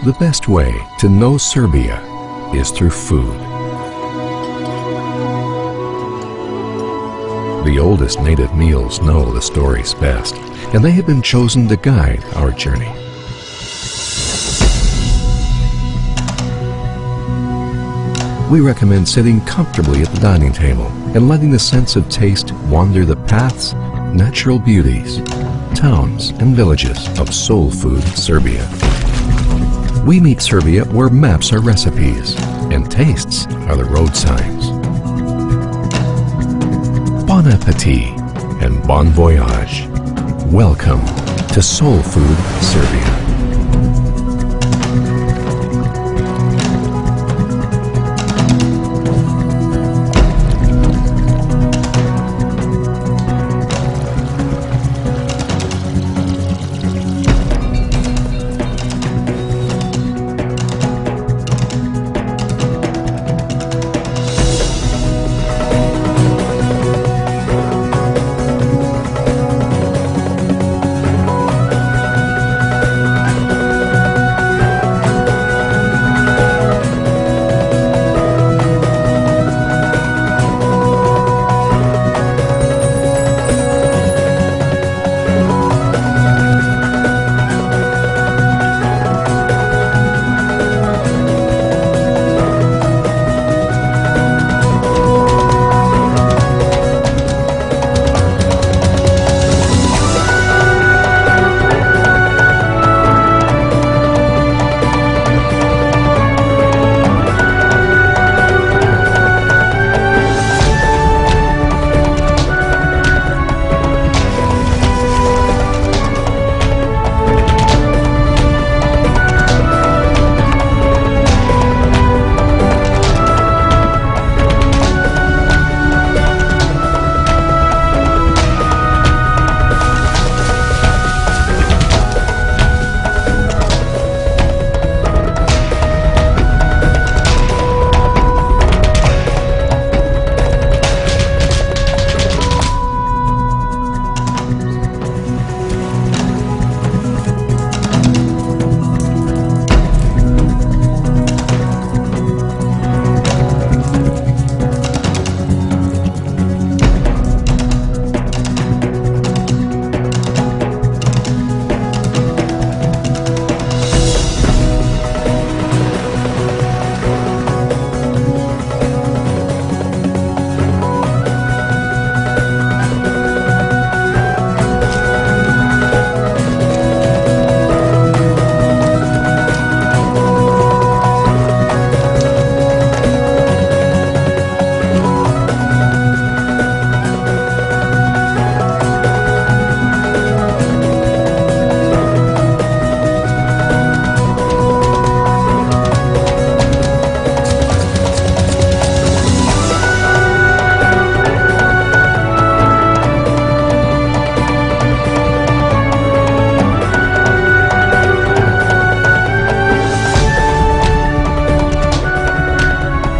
The best way to know Serbia is through food. The oldest native meals know the stories best, and they have been chosen to guide our journey. We recommend sitting comfortably at the dining table and letting the sense of taste wander the paths, natural beauties, towns, and villages of SoulFood, Serbia. We meet Serbia where maps are recipes and tastes are the road signs. Bon appetit and bon voyage. Welcome to SoulFood, Serbia.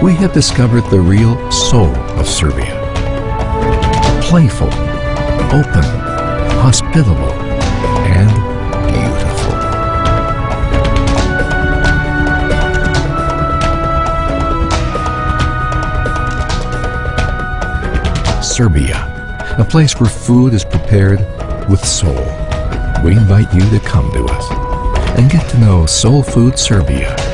We have discovered the real soul of Serbia. Playful, open, hospitable, and beautiful. Serbia, a place where food is prepared with soul. We invite you to come to us and get to know SoulFood Serbia.